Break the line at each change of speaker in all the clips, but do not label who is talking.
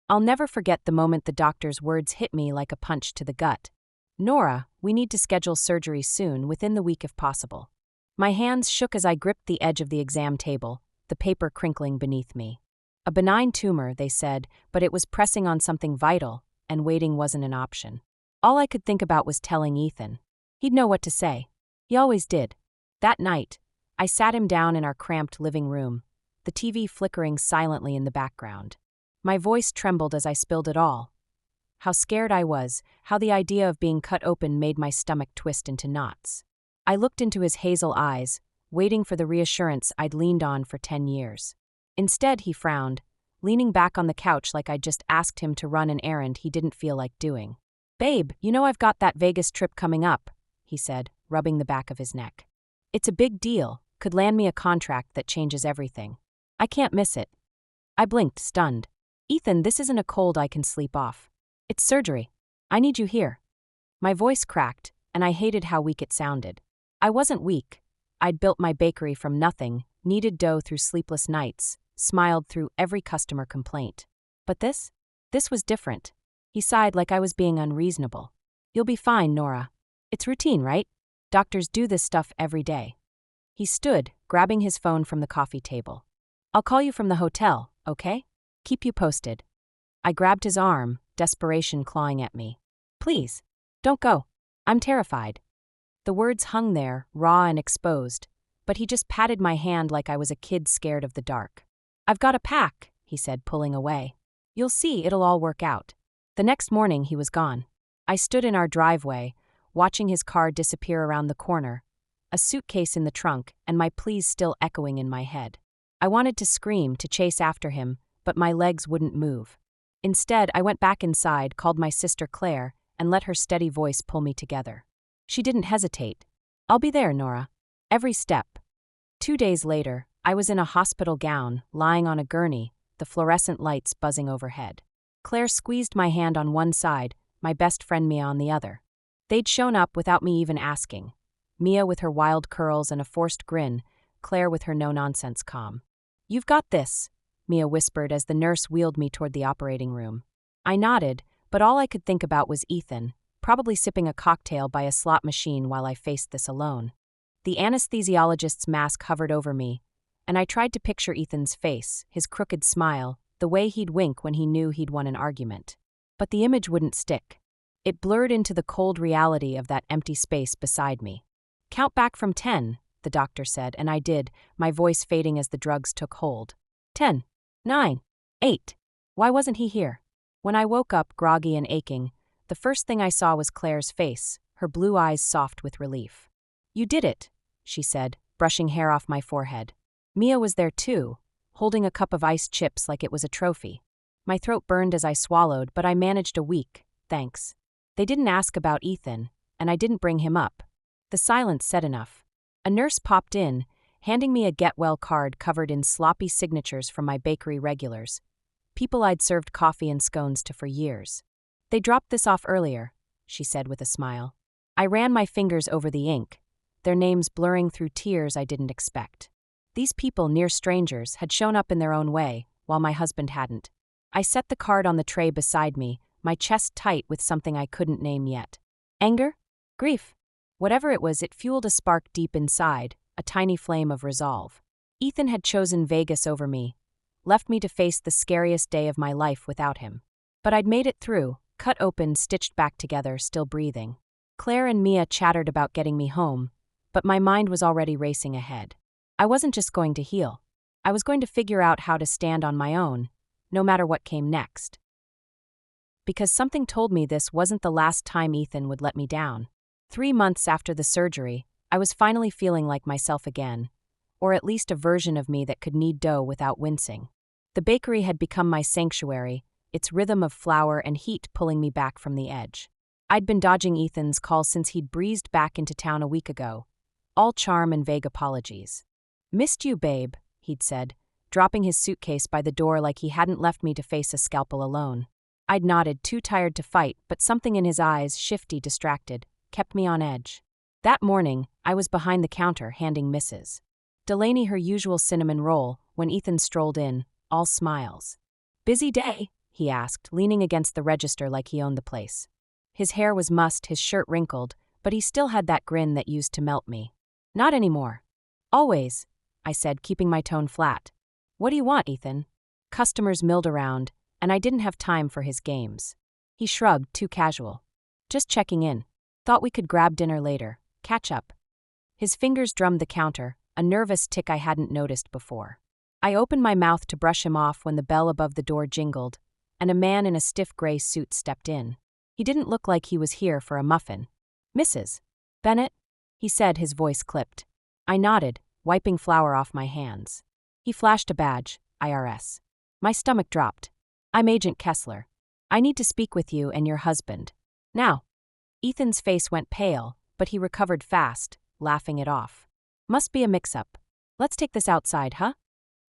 I'll never forget the moment the doctor's words hit me like a punch to the gut. "Nora, we need to schedule surgery soon, within the week if possible." My hands shook as I gripped the edge of the exam table, the paper crinkling beneath me. A benign tumor, they said, but it was pressing on something vital, and waiting wasn't an option. All I could think about was telling Ethan. He'd know what to say. He always did. That night, I sat him down in our cramped living room, the TV flickering silently in the background. My voice trembled as I spilled it all. How scared I was, how the idea of being cut open made my stomach twist into knots. I looked into his hazel eyes, waiting for the reassurance I'd leaned on for 10 years. Instead, he frowned, leaning back on the couch like I'd just asked him to run an errand he didn't feel like doing. "Babe, you know I've got that Vegas trip coming up," he said, rubbing the back of his neck. "It's a big deal, could land me a contract that changes everything. I can't miss it." I blinked, stunned. "Ethan, this isn't a cold I can sleep off. It's surgery. I need you here." My voice cracked, and I hated how weak it sounded. I wasn't weak. I'd built my bakery from nothing, kneaded dough through sleepless nights, smiled through every customer complaint. But this was different. He sighed like I was being unreasonable. "You'll be fine, Nora. It's routine, right? Doctors do this stuff every day." He stood, grabbing his phone from the coffee table. "I'll call you from the hotel, okay? Keep you posted." I grabbed his arm, desperation clawing at me. "Please, don't go. I'm terrified." The words hung there, raw and exposed, but he just patted my hand like I was a kid scared of the dark. "I've got a pack," he said, pulling away. "You'll see, it'll all work out." The next morning, he was gone. I stood in our driveway, watching his car disappear around the corner, a suitcase in the trunk and my pleas still echoing in my head. I wanted to scream, to chase after him, but my legs wouldn't move. Instead, I went back inside, called my sister Claire, and let her steady voice pull me together. She didn't hesitate. "I'll be there, Nora." Every step. 2 days later, I was in a hospital gown, lying on a gurney, the fluorescent lights buzzing overhead. Claire squeezed my hand on one side, my best friend Mia on the other. They'd shown up without me even asking. Mia with her wild curls and a forced grin, Claire with her no-nonsense calm. "You've got this," Mia whispered as the nurse wheeled me toward the operating room. I nodded, but all I could think about was Ethan, probably sipping a cocktail by a slot machine while I faced this alone. The anesthesiologist's mask hovered over me, and I tried to picture Ethan's face, his crooked smile, the way he'd wink when he knew he'd won an argument. But the image wouldn't stick. It blurred into the cold reality of that empty space beside me. "Count back from 10, the doctor said, and I did, my voice fading as the drugs took hold. 10, 9, 8. Why wasn't he here? When I woke up, groggy and aching, the first thing I saw was Claire's face, her blue eyes soft with relief. "You did it," she said, brushing hair off my forehead. Mia was there too, holding a cup of iced chips like it was a trophy. My throat burned as I swallowed, but I managed a week, thanks. They didn't ask about Ethan, and I didn't bring him up. The silence said enough. A nurse popped in, handing me a get-well card covered in sloppy signatures from my bakery regulars, people I'd served coffee and scones to for years. "They dropped this off earlier," she said with a smile. I ran my fingers over the ink, their names blurring through tears I didn't expect. These people, near strangers, had shown up in their own way, while my husband hadn't. I set the card on the tray beside me, my chest tight with something I couldn't name yet. Anger? Grief? Whatever it was, it fueled a spark deep inside, a tiny flame of resolve. Ethan had chosen Vegas over me, left me to face the scariest day of my life without him. But I'd made it through, cut open, stitched back together, still breathing. Claire and Mia chattered about getting me home, but my mind was already racing ahead. I wasn't just going to heal. I was going to figure out how to stand on my own, no matter what came next. Because something told me this wasn't the last time Ethan would let me down. 3 months after the surgery, I was finally feeling like myself again, or at least a version of me that could knead dough without wincing. The bakery had become my sanctuary, its rhythm of flour and heat pulling me back from the edge. I'd been dodging Ethan's call since he'd breezed back into town a week ago, all charm and vague apologies. "Missed you, babe," he'd said, dropping his suitcase by the door like he hadn't left me to face a scalpel alone. I'd nodded, too tired to fight, but something in his eyes, shifty, distracted, kept me on edge. That morning, I was behind the counter handing Mrs. Delaney her usual cinnamon roll when Ethan strolled in, all smiles. "Busy day," he asked, leaning against the register like he owned the place. His hair was mussed, his shirt wrinkled, but he still had that grin that used to melt me. Not anymore. Always, I said, keeping my tone flat. What do you want, Ethan? Customers milled around, and I didn't have time for his games. He shrugged, too casual. Just checking in. Thought we could grab dinner later. Catch up. His fingers drummed the counter, a nervous tick I hadn't noticed before. I opened my mouth to brush him off when the bell above the door jingled, and a man in a stiff gray suit stepped in. He didn't look like he was here for a muffin. Mrs. Bennett? He said, his voice clipped. I nodded, wiping flour off my hands. He flashed a badge, IRS. My stomach dropped. I'm Agent Kessler. I need to speak with you and your husband. Now. Ethan's face went pale, but he recovered fast, laughing it off. Must be a mix-up. Let's take this outside, huh?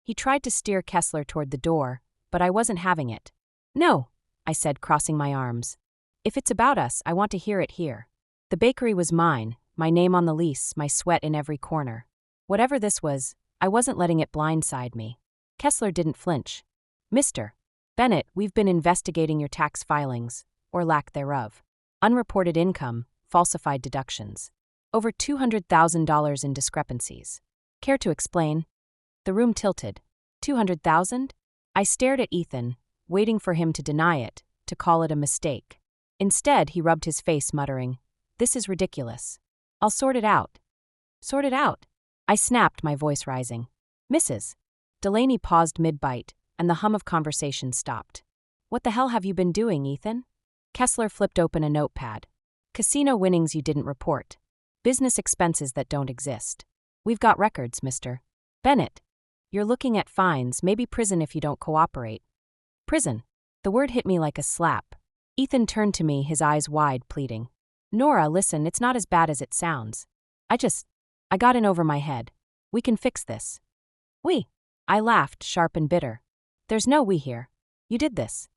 He tried to steer Kessler toward the door, but I wasn't having it. No, I said, crossing my arms. If it's about us, I want to hear it here. The bakery was mine, my name on the lease, my sweat in every corner. Whatever this was, I wasn't letting it blindside me. Kessler didn't flinch. Mr. Bennett, we've been investigating your tax filings, or lack thereof. Unreported income, falsified deductions. Over $200,000 in discrepancies. Care to explain? The room tilted. 200,000? I stared at Ethan, waiting for him to deny it, to call it a mistake. Instead, he rubbed his face, muttering, This is ridiculous. I'll sort it out. Sort it out? I snapped, my voice rising. Mrs. Delaney paused mid-bite, and the hum of conversation stopped. What the hell have you been doing, Ethan? Kessler flipped open a notepad. Casino winnings you didn't report. Business expenses that don't exist. We've got records, Mr. Bennett. You're looking at fines, maybe prison if you don't cooperate. Prison. The word hit me like a slap. Ethan turned to me, his eyes wide, pleading. Nora, listen, it's not as bad as it sounds. I got in over my head. We can fix this. We. I laughed, sharp and bitter. There's no we here. You did this.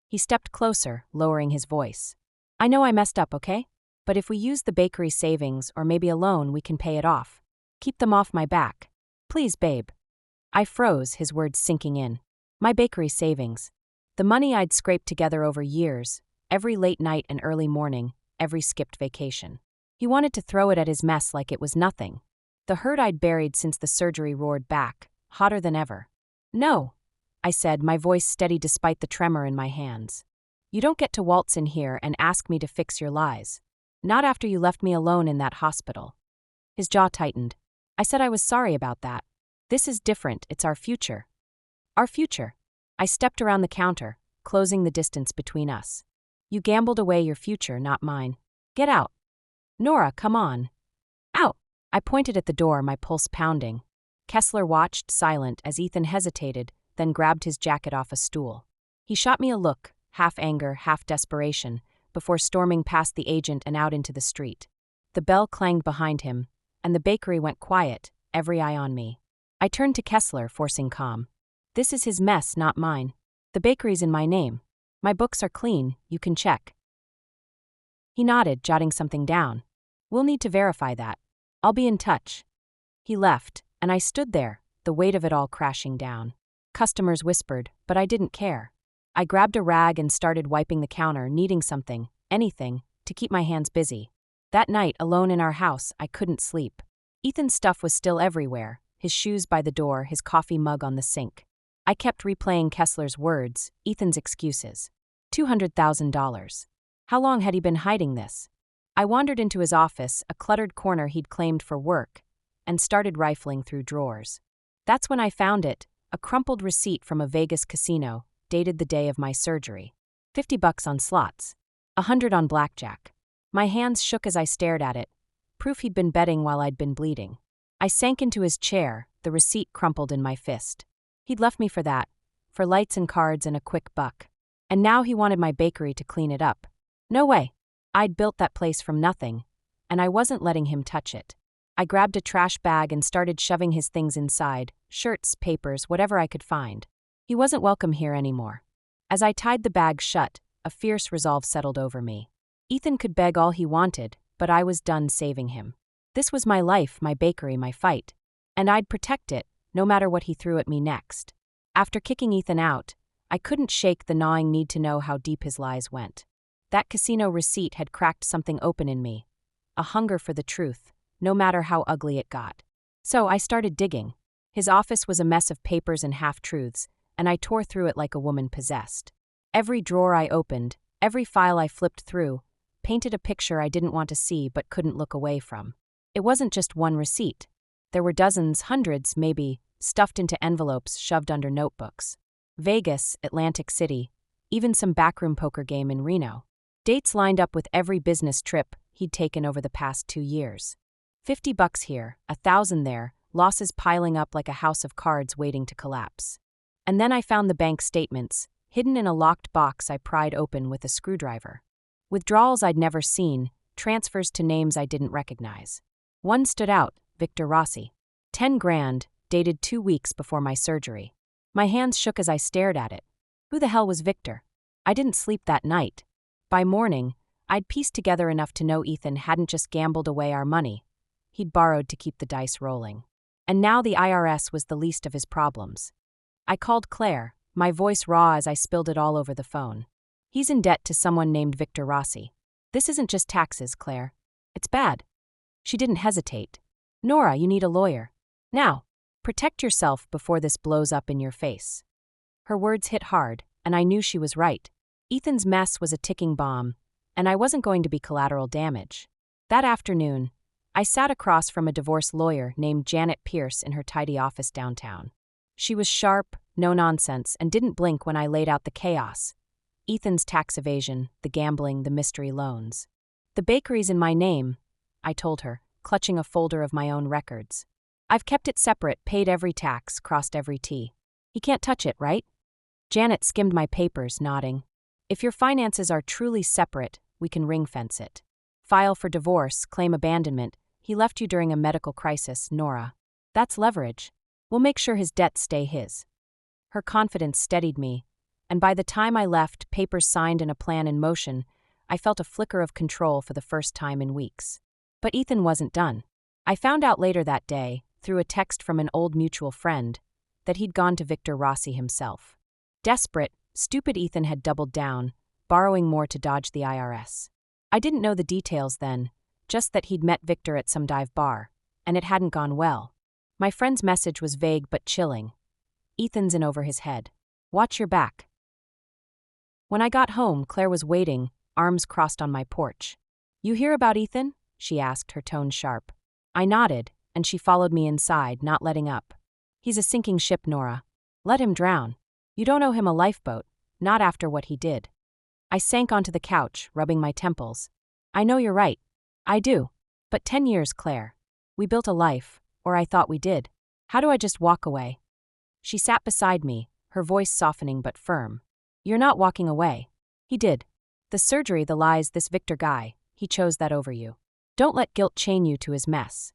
He stepped closer, lowering his voice. I know I messed up, okay? But if we use the bakery savings or maybe a loan, we can pay it off. Keep them off my back. Please, babe. I froze, his words sinking in. My bakery savings. The money I'd scraped together over years, every late night and early morning, every skipped vacation. He wanted to throw it at his mess like it was nothing. The hurt I'd buried since the surgery roared back, hotter than ever. No, I said, my voice steady despite the tremor in my hands. You don't get to waltz in here and ask me to fix your lies. Not after you left me alone in that hospital. His jaw tightened. I said I was sorry about that. This is different, it's our future. Our future. I stepped around the counter, closing the distance between us. You gambled away your future, not mine. Get out. Nora, come on. Out. I pointed at the door, my pulse pounding. Kessler watched, silent, as Ethan hesitated, then grabbed his jacket off a stool. He shot me a look, half anger, half desperation, before storming past the agent and out into the street. The bell clanged behind him, and the bakery went quiet, every eye on me. I turned to Kessler, forcing calm. This is his mess, not mine. The bakery's in my name. My books are clean, you can check. He nodded, jotting something down. We'll need to verify that. I'll be in touch. He left, and I stood there, the weight of it all crashing down. Customers whispered, but I didn't care. I grabbed a rag and started wiping the counter, needing something, anything, to keep my hands busy. That night, alone in our house, I couldn't sleep. Ethan's stuff was still everywhere, his shoes by the door, his coffee mug on the sink. I kept replaying Kessler's words, Ethan's excuses. $200,000. How long had he been hiding this? I wandered into his office, a cluttered corner he'd claimed for work, and started rifling through drawers. That's when I found it, a crumpled receipt from a Vegas casino, dated the day of my surgery. $50 on slots. $100 on blackjack. My hands shook as I stared at it, proof he'd been betting while I'd been bleeding. I sank into his chair, the receipt crumpled in my fist. He'd left me for that, for lights and cards and a quick buck. And now he wanted my bakery to clean it up. No way. I'd built that place from nothing, and I wasn't letting him touch it. I grabbed a trash bag and started shoving his things inside, shirts, papers, whatever I could find. He wasn't welcome here anymore. As I tied the bag shut, a fierce resolve settled over me. Ethan could beg all he wanted, but I was done saving him. This was my life, my bakery, my fight. And I'd protect it, no matter what he threw at me next. After kicking Ethan out, I couldn't shake the gnawing need to know how deep his lies went. That casino receipt had cracked something open in me, a hunger for the truth, no matter how ugly it got. So I started digging. His office was a mess of papers and half-truths, and I tore through it like a woman possessed. Every drawer I opened, every file I flipped through, painted a picture I didn't want to see but couldn't look away from. It wasn't just one receipt. There were dozens, hundreds, maybe, stuffed into envelopes shoved under notebooks. Vegas, Atlantic City, even some backroom poker game in Reno. Dates lined up with every business trip he'd taken over the past 2 years. $50 here, 1,000 there, losses piling up like a house of cards waiting to collapse. And then I found the bank statements, hidden in a locked box I pried open with a screwdriver. Withdrawals I'd never seen, transfers to names I didn't recognize. One stood out, Victor Rossi. 10 grand, dated 2 weeks before my surgery. My hands shook as I stared at it. Who the hell was Victor? I didn't sleep that night. By morning, I'd pieced together enough to know Ethan hadn't just gambled away our money. He'd borrowed to keep the dice rolling. And now the IRS was the least of his problems. I called Claire, my voice raw as I spilled it all over the phone. He's in debt to someone named Victor Rossi. This isn't just taxes, Claire. It's bad. She didn't hesitate. Nora, you need a lawyer. Now, protect yourself before this blows up in your face. Her words hit hard, and I knew she was right. Ethan's mess was a ticking bomb, and I wasn't going to be collateral damage. That afternoon, I sat across from a divorce lawyer named Janet Pierce in her tidy office downtown. She was sharp, no nonsense, and didn't blink when I laid out the chaos. Ethan's tax evasion, the gambling, the mystery loans. The bakery's in my name, I told her, clutching a folder of my own records. I've kept it separate, paid every tax, crossed every T. He can't touch it, right? Janet skimmed my papers, nodding. If your finances are truly separate, we can ring-fence it. File for divorce, claim abandonment. He left you during a medical crisis, Nora. That's leverage. We'll make sure his debts stay his. Her confidence steadied me, and by the time I left, papers signed and a plan in motion, I felt a flicker of control for the first time in weeks. But Ethan wasn't done. I found out later that day, through a text from an old mutual friend, that he'd gone to Victor Rossi himself. Desperate, stupid Ethan had doubled down, borrowing more to dodge the IRS. I didn't know the details then, just that he'd met Victor at some dive bar, and it hadn't gone well. My friend's message was vague but chilling. Ethan's in over his head. Watch your back. When I got home, Claire was waiting, arms crossed on my porch. You hear about Ethan? She asked, her tone sharp. I nodded, and she followed me inside, not letting up. He's a sinking ship, Nora. Let him drown. You don't owe him a lifeboat, not after what he did. I sank onto the couch, rubbing my temples. I know you're right. I do. But 10 years, Claire. We built a life, or I thought we did. How do I just walk away? She sat beside me, her voice softening but firm. You're not walking away. He did. The surgery, the lies, this Victor guy, he chose that over you. Don't let guilt chain you to his mess.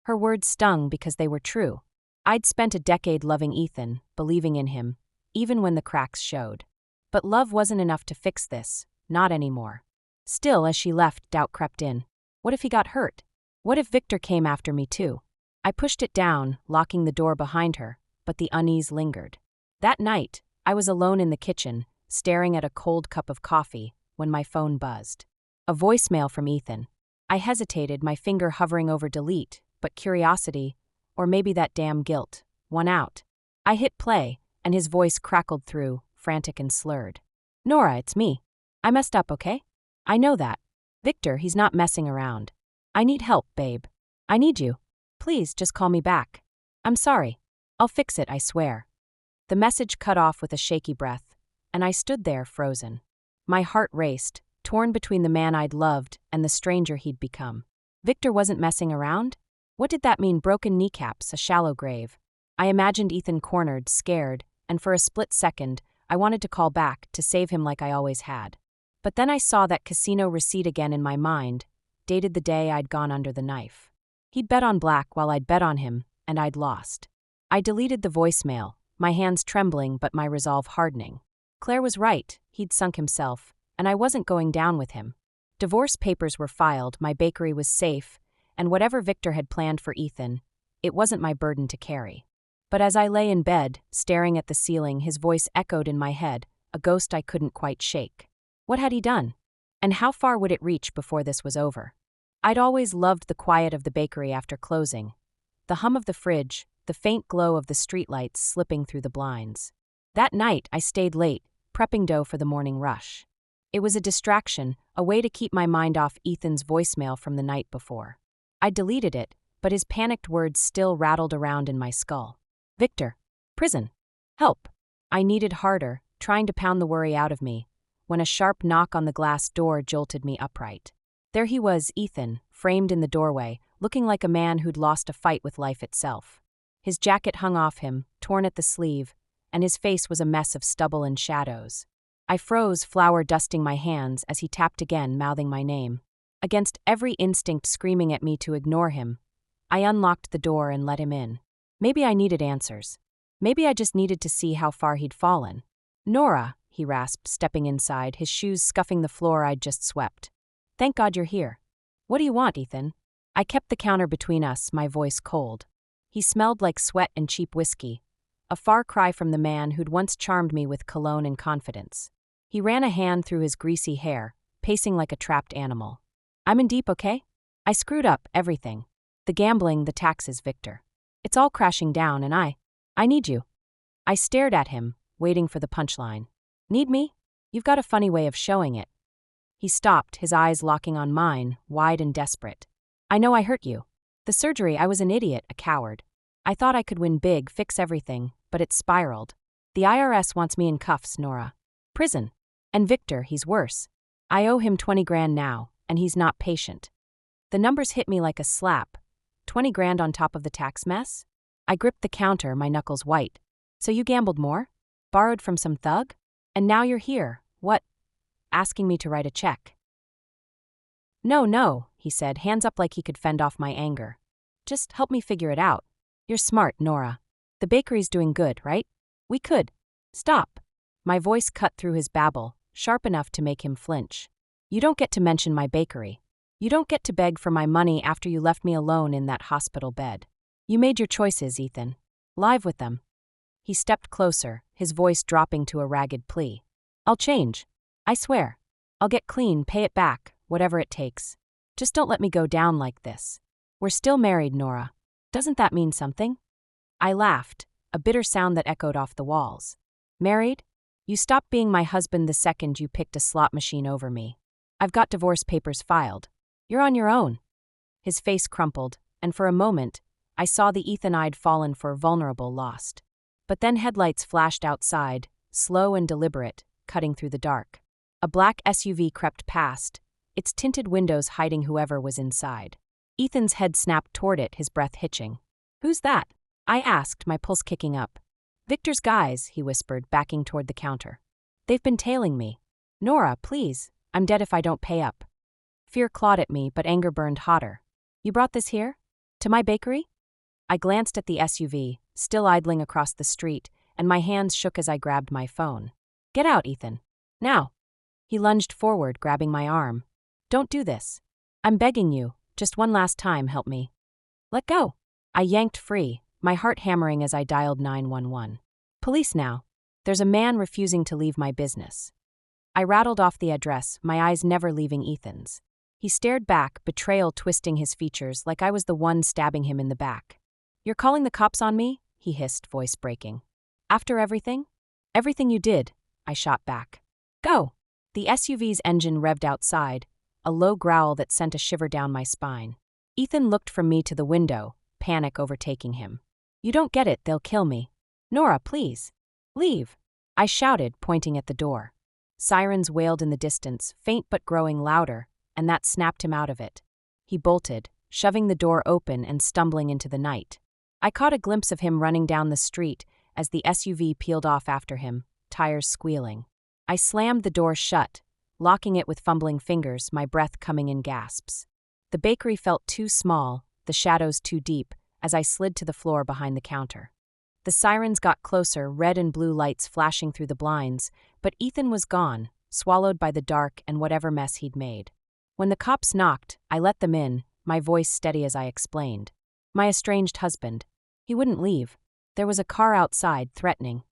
Her words stung because they were true. I'd spent a decade loving Ethan, believing in him, even when the cracks showed. But love wasn't enough to fix this, not anymore. Still, as she left, doubt crept in. What if he got hurt? What if Victor came after me too? I pushed it down, locking the door behind her, but the unease lingered. That night, I was alone in the kitchen, staring at a cold cup of coffee, when my phone buzzed. A voicemail from Ethan. I hesitated, my finger hovering over delete, but curiosity, or maybe that damn guilt, won out. I hit play, and his voice crackled through, frantic and slurred. Nora, it's me. I messed up, okay? I know that. Victor, he's not messing around. I need help, babe. I need you. Please, just call me back. I'm sorry. I'll fix it, I swear. The message cut off with a shaky breath, and I stood there frozen. My heart raced, torn between the man I'd loved and the stranger he'd become. Victor wasn't messing around? What did that mean? Broken kneecaps, a shallow grave. I imagined Ethan cornered, scared, and for a split second, I wanted to call back, to save him like I always had. But then I saw that casino receipt again in my mind, dated the day I'd gone under the knife. He'd bet on black while I'd bet on him, and I'd lost. I deleted the voicemail, my hands trembling but my resolve hardening. Claire was right, he'd sunk himself, and I wasn't going down with him. Divorce papers were filed, my bakery was safe, and whatever Victor had planned for Ethan, it wasn't my burden to carry. But as I lay in bed, staring at the ceiling, his voice echoed in my head, a ghost I couldn't quite shake. What had he done? And how far would it reach before this was over? I'd always loved the quiet of the bakery after closing. The hum of the fridge, the faint glow of the streetlights slipping through the blinds. That night, I stayed late, prepping dough for the morning rush. It was a distraction, a way to keep my mind off Ethan's voicemail from the night before. I deleted it, but his panicked words still rattled around in my skull. Victor. Prison. Help. I needed harder, trying to pound the worry out of me, when a sharp knock on the glass door jolted me upright. There he was, Ethan, framed in the doorway, looking like a man who'd lost a fight with life itself. His jacket hung off him, torn at the sleeve, and his face was a mess of stubble and shadows. I froze, flour dusting my hands, as he tapped again, mouthing my name. Against every instinct screaming at me to ignore him, I unlocked the door and let him in. Maybe I needed answers. Maybe I just needed to see how far he'd fallen. Nora, he rasped, stepping inside, his shoes scuffing the floor I'd just swept. Thank God you're here. What do you want, Ethan? I kept the counter between us, my voice cold. He smelled like sweat and cheap whiskey, a far cry from the man who'd once charmed me with cologne and confidence. He ran a hand through his greasy hair, pacing like a trapped animal. I'm in deep, okay? I screwed up everything. The gambling, the taxes, Victor. It's all crashing down and I need you. I stared at him, waiting for the punchline. Need me? You've got a funny way of showing it. He stopped, his eyes locking on mine, wide and desperate. I know I hurt you. The surgery, I was an idiot, a coward. I thought I could win big, fix everything, but it spiraled. The IRS wants me in cuffs, Nora. Prison. And Victor, he's worse. I owe him 20 grand now, and he's not patient. The numbers hit me like a slap. 20 grand on top of the tax mess? I gripped the counter, my knuckles white. So you gambled more? Borrowed from some thug? And now you're here, what? Asking me to write a check. No, he said, hands up like he could fend off my anger. Just help me figure it out. You're smart, Nora. The bakery's doing good, right? We could. Stop. My voice cut through his babble, sharp enough to make him flinch. You don't get to mention my bakery. You don't get to beg for my money after you left me alone in that hospital bed. You made your choices, Ethan. Live with them. He stepped closer, his voice dropping to a ragged plea. I'll change. I swear. I'll get clean, pay it back, whatever it takes. Just don't let me go down like this. We're still married, Nora. Doesn't that mean something? I laughed, a bitter sound that echoed off the walls. Married? You stopped being my husband the second you picked a slot machine over me. I've got divorce papers filed. You're on your own. His face crumpled, and for a moment, I saw the Ethan I'd fallen for vulnerable lost. But then headlights flashed outside, slow and deliberate, cutting through the dark. A black SUV crept past, its tinted windows hiding whoever was inside. Ethan's head snapped toward it, his breath hitching. Who's that? I asked, my pulse kicking up. Victor's guys, he whispered, backing toward the counter. They've been tailing me. Nora, please. I'm dead if I don't pay up. Fear clawed at me, but anger burned hotter. You brought this here? To my bakery? I glanced at the SUV, still idling across the street, and my hands shook as I grabbed my phone. Get out, Ethan. Now. He lunged forward, grabbing my arm. Don't do this. I'm begging you. Just one last time, help me. Let go. I yanked free, my heart hammering as I dialed 911. Police now. There's a man refusing to leave my business. I rattled off the address, my eyes never leaving Ethan's. He stared back, betrayal twisting his features like I was the one stabbing him in the back. You're calling the cops on me? He hissed, voice breaking. After everything? Everything you did, I shot back. Go. The SUV's engine revved outside, a low growl that sent a shiver down my spine. Ethan looked from me to the window, panic overtaking him. You don't get it, they'll kill me. Nora, please. Leave. I shouted, pointing at the door. Sirens wailed in the distance, faint but growing louder, and that snapped him out of it. He bolted, shoving the door open and stumbling into the night. I caught a glimpse of him running down the street as the SUV peeled off after him, tires squealing. I slammed the door shut, locking it with fumbling fingers, my breath coming in gasps. The bakery felt too small, the shadows too deep, as I slid to the floor behind the counter. The sirens got closer, red and blue lights flashing through the blinds, but Ethan was gone, swallowed by the dark and whatever mess he'd made. When the cops knocked, I let them in, my voice steady as I explained. My estranged husband. He wouldn't leave. There was a car outside, threatening.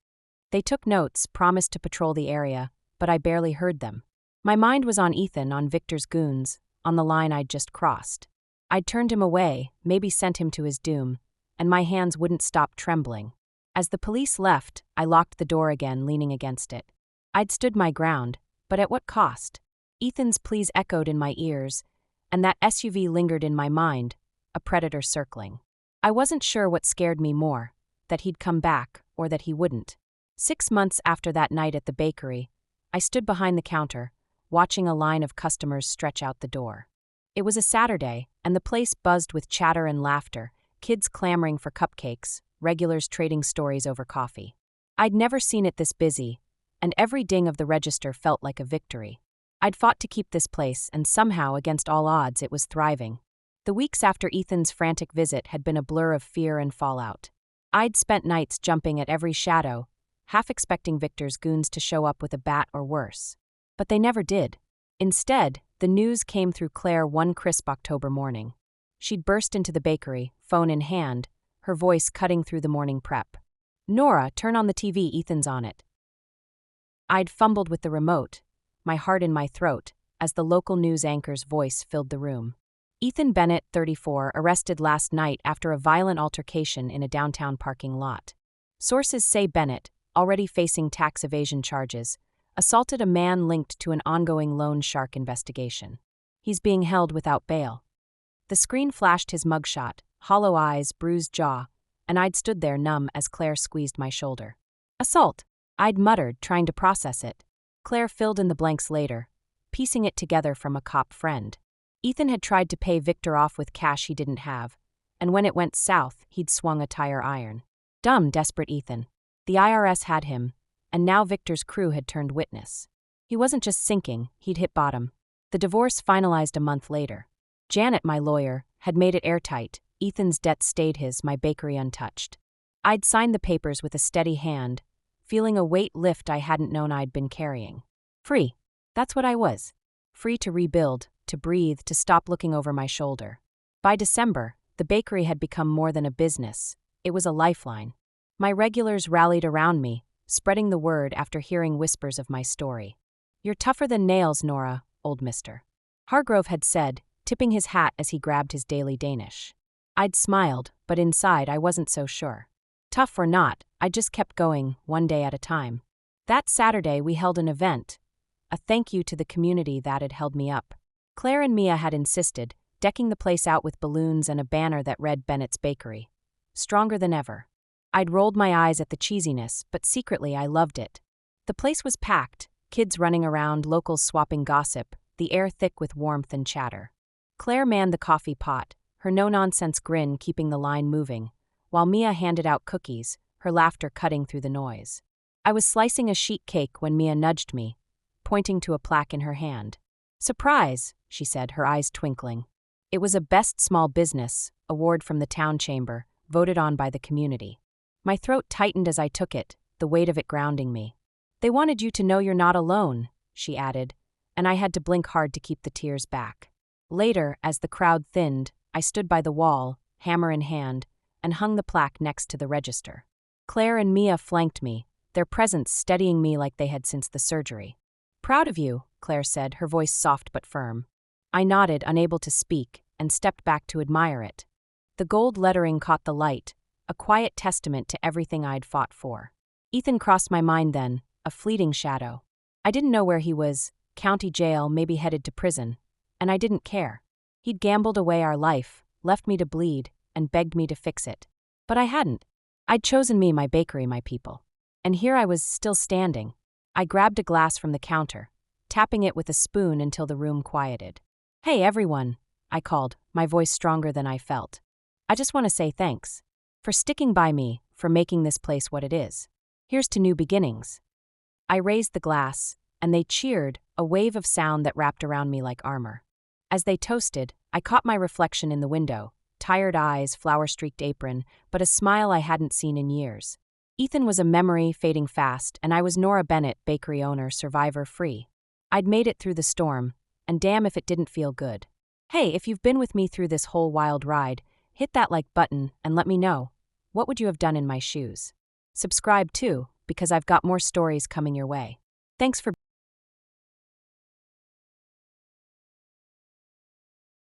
They took notes, promised to patrol the area, but I barely heard them. My mind was on Ethan, on Victor's goons, on the line I'd just crossed. I'd turned him away, maybe sent him to his doom, and my hands wouldn't stop trembling. As the police left, I locked the door again, leaning against it. I'd stood my ground, but at what cost? Ethan's pleas echoed in my ears, and that SUV lingered in my mind, a predator circling. I wasn't sure what scared me more, that he'd come back or that he wouldn't. 6 months after that night at the bakery, I stood behind the counter, watching a line of customers stretch out the door. It was a Saturday, and the place buzzed with chatter and laughter, kids clamoring for cupcakes, regulars trading stories over coffee. I'd never seen it this busy, and every ding of the register felt like a victory. I'd fought to keep this place, and somehow, against all odds, it was thriving. The weeks after Ethan's frantic visit had been a blur of fear and fallout. I'd spent nights jumping at every shadow, half expecting Victor's goons to show up with a bat or worse. But they never did. Instead, the news came through Claire one crisp October morning. She'd burst into the bakery, phone in hand, her voice cutting through the morning prep. "Nora, turn on the TV, Ethan's on it." I'd fumbled with the remote, my heart in my throat, as the local news anchor's voice filled the room. Ethan Bennett, 34, arrested last night after a violent altercation in a downtown parking lot. Sources say Bennett, already facing tax evasion charges, assaulted a man linked to an ongoing loan shark investigation. He's being held without bail. The screen flashed his mugshot, hollow eyes, bruised jaw, and I'd stood there numb as Claire squeezed my shoulder. "Assault," I'd muttered, trying to process it. Claire filled in the blanks later, piecing it together from a cop friend. Ethan had tried to pay Victor off with cash he didn't have, and when it went south, he'd swung a tire iron. Dumb, desperate Ethan. The IRS had him, and now Victor's crew had turned witness. He wasn't just sinking, he'd hit bottom. The divorce finalized a month later. Janet, my lawyer, had made it airtight. Ethan's debt stayed his, my bakery untouched. I'd signed the papers with a steady hand, feeling a weight lift I hadn't known I'd been carrying. Free. That's what I was. Free to rebuild, to breathe, to stop looking over my shoulder. By December, the bakery had become more than a business. It was a lifeline. My regulars rallied around me, spreading the word after hearing whispers of my story. "You're tougher than nails, Nora, old mister," Hargrove had said, tipping his hat as he grabbed his daily Danish. I'd smiled, but inside I wasn't so sure. Tough or not, I just kept going, one day at a time. That Saturday we held an event, a thank you to the community that had held me up. Claire and Mia had insisted, decking the place out with balloons and a banner that read Bennett's Bakery. Stronger than ever. I'd rolled my eyes at the cheesiness, but secretly I loved it. The place was packed, kids running around, locals swapping gossip, the air thick with warmth and chatter. Claire manned the coffee pot, her no-nonsense grin keeping the line moving, while Mia handed out cookies, her laughter cutting through the noise. I was slicing a sheet cake when Mia nudged me, pointing to a plaque in her hand. "Surprise," she said, her eyes twinkling. It was a Best Small Business award from the town chamber, voted on by the community. My throat tightened as I took it, the weight of it grounding me. "They wanted you to know you're not alone," she added, and I had to blink hard to keep the tears back. Later, as the crowd thinned, I stood by the wall, hammer in hand, and hung the plaque next to the register. Claire and Mia flanked me, their presence steadying me like they had since the surgery. "Proud of you," Claire said, her voice soft but firm. I nodded, unable to speak, and stepped back to admire it. The gold lettering caught the light, a quiet testament to everything I'd fought for. Ethan crossed my mind then, a fleeting shadow. I didn't know where he was, county jail, maybe headed to prison, and I didn't care. He'd gambled away our life, left me to bleed, and begged me to fix it. But I hadn't. I'd chosen me, my bakery, my people. And here I was, still standing. I grabbed a glass from the counter, tapping it with a spoon until the room quieted. "Hey, everyone," I called, my voice stronger than I felt. "I just want to say thanks. For sticking by me, for making this place what it is. Here's to new beginnings." I raised the glass, and they cheered, a wave of sound that wrapped around me like armor. As they toasted, I caught my reflection in the window, tired eyes, flower-streaked apron, but a smile I hadn't seen in years. Ethan was a memory fading fast, and I was Nora Bennett, bakery owner, survivor free. I'd made it through the storm, and damn if it didn't feel good. Hey, if you've been with me through this whole wild ride, hit that like button and let me know. What would you have done in my shoes? Subscribe too, because I've got more stories coming your way. Thanks for